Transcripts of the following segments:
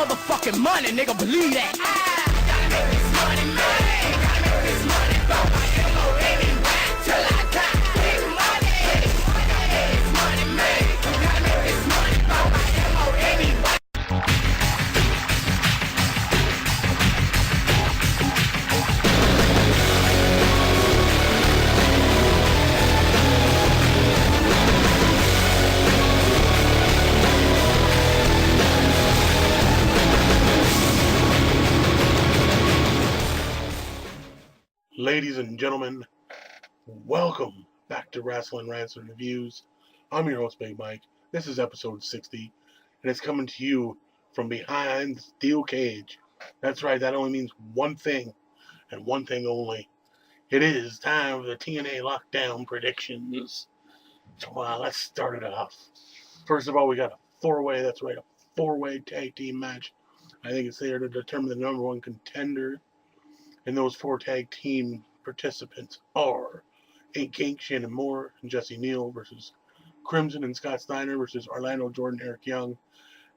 motherfucking money, nigga, believe that. Gotta make this money, man. Gotta make this money, bump my elbow anywhere till I die. Big money, this money, man. Gotta make this money, bump my elbow anywhere. Ladies and gentlemen, welcome back to Wrestling Rants and Reviews. I'm your host, Big Mike. This is episode 60, and it's coming to you from behind the steel cage. That's right, that only means one thing, and one thing only. It is time for the TNA Lockdown Predictions. So let's start it off. First of all, we got a four-way, that's right, a four-way tag team match. I think it's there to determine the number one contender. And those four tag team participants are King Shannon Moore and Jesse Neal versus Crimson and Scott Steiner versus Orlando Jordan, Eric Young,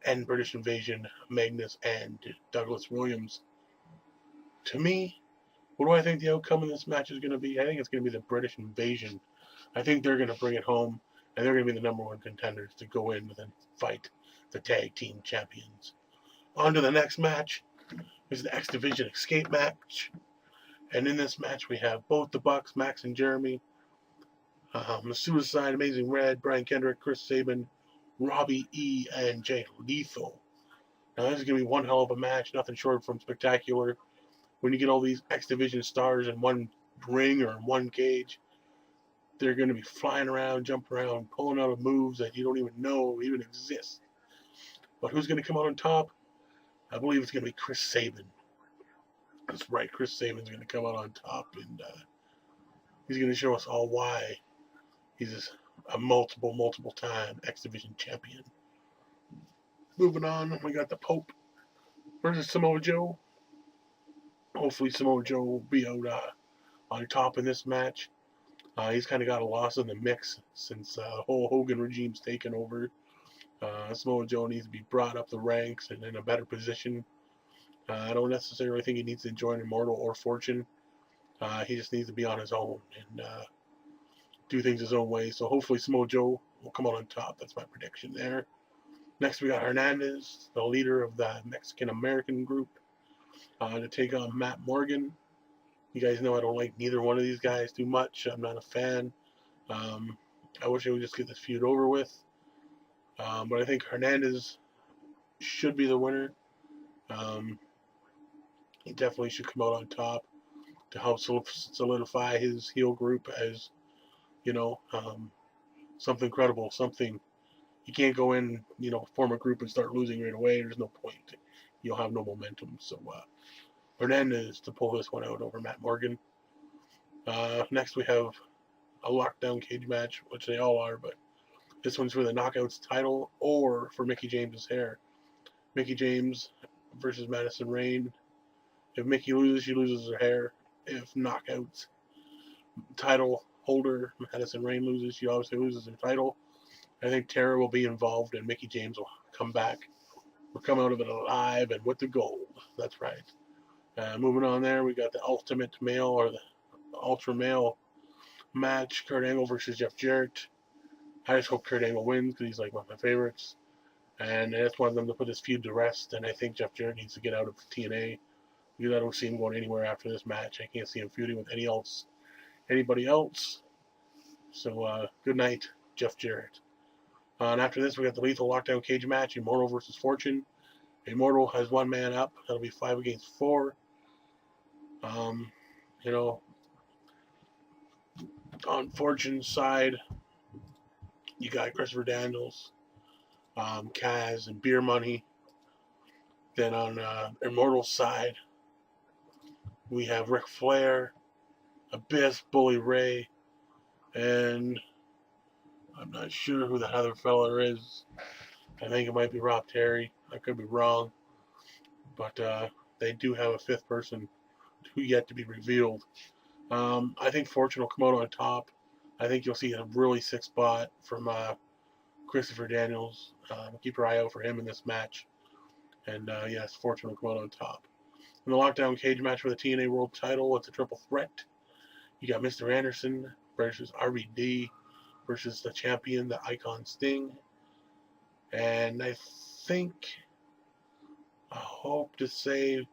and British Invasion, Magnus and Douglas Williams. To me, what do I think the outcome of this match is going to be? I think it's going to be the British Invasion. I think they're going to bring it home, and they're going to be the number one contenders to go in and fight the tag team champions. On to the next match. This is the X Division Escape match. And in this match, we have both the Bucks, Max and Jeremy, the Suicide, Amazing Red, Brian Kendrick, Chris Sabin, Robbie E, and Jay Lethal. Now, this is going to be one hell of a match, nothing short from spectacular. When you get all these X Division stars in one ring or in one cage, they're going to be flying around, jumping around, pulling out of moves that you don't even know even exist. But who's going to come out on top? I believe it's going to be Chris Sabin. That's right, Chris Sabin's going to come out on top, and he's going to show us all why he's a multiple time X Division champion. Moving on, we got the Pope versus Samoa Joe. Hopefully Samoa Joe will be out on top in this match. He's kind of got a loss in the mix since the whole Hogan regime's taken over. Samoa Joe needs to be brought up the ranks and in a better position. I don't necessarily think he needs to join Immortal or Fortune. He just needs to be on his own and do things his own way. So hopefully Samoa Joe will come out on top. That's my prediction there. Next we got Hernandez, the leader of the Mexican-American group, to take on Matt Morgan. You guys know I don't like neither one of these guys too much. I'm not a fan. I wish I would just get this feud over with. But I think Hernandez should be the winner. He definitely should come out on top to help solidify his heel group as, something credible, something. You can't go in, form a group and start losing right away. There's no point. You'll have no momentum. So Hernandez to pull this one out over Matt Morgan. Next we have a lockdown cage match, which they all are, but this one's for the Knockouts title or for Mickie James's hair. Mickie James versus Madison Rayne. If Mickie loses, she loses her hair. If Knockouts title holder Madison Rayne loses, she obviously loses her title. I think Tara will be involved and Mickie James will come back. We'll come out of it alive and with the gold. That's right. Moving on there, we got the Ultimate Male or the Ultra Male match. Kurt Angle versus Jeff Jarrett. I just hope Kurt Angle wins because he's like one of my favorites. And I just wanted them to put this feud to rest. And I think Jeff Jarrett needs to get out of TNA because I don't see him going anywhere after this match. I can't see him feuding with anybody else. So good night, Jeff Jarrett. And after this, we got the Lethal Lockdown Cage match, Immortal versus Fortune. Immortal has one man up. That'll be 5 against 4. On Fortune's side, you got Christopher Daniels, Kaz, and Beer Money. Then on Immortal's side, we have Ric Flair, Abyss, Bully Ray, and I'm not sure who the other fella is. I think it might be Rob Terry. I could be wrong. But they do have a 5th person who yet to be revealed. I think Fortune will come out on top. I think you'll see a really sick spot from Christopher Daniels. Keep your eye out for him in this match. And yes, Fortune will come out on top. In the lockdown cage match for the TNA World Title, it's a triple threat. You got Mr. Anderson versus RVD versus the champion, the Icon Sting. And I hope to say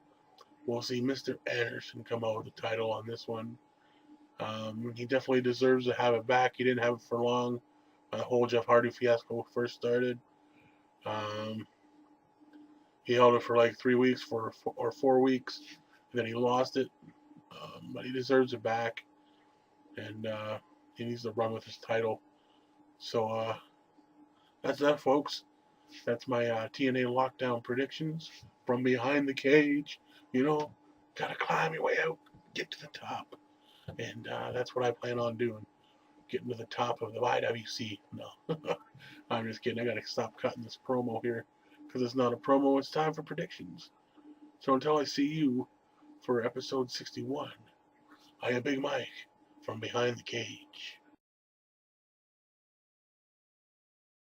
we'll see Mr. Anderson come out with the title on this one. He definitely deserves to have it back. He didn't have it for long. The whole Jeff Hardy fiasco first started. He held it for like 3 weeks or 4 weeks, and then he lost it. But he deserves it back, and he needs to run with his title. So that's that, folks. That's my TNA Lockdown predictions from behind the cage. You know, gotta climb your way out, get to the top, and that's what I plan on doing. Getting to the top of the IWC. No, I'm just kidding. I gotta stop cutting this promo here because it's not a promo. It's time for predictions. So until I see you for episode 61, I am Big Mike from behind the cage.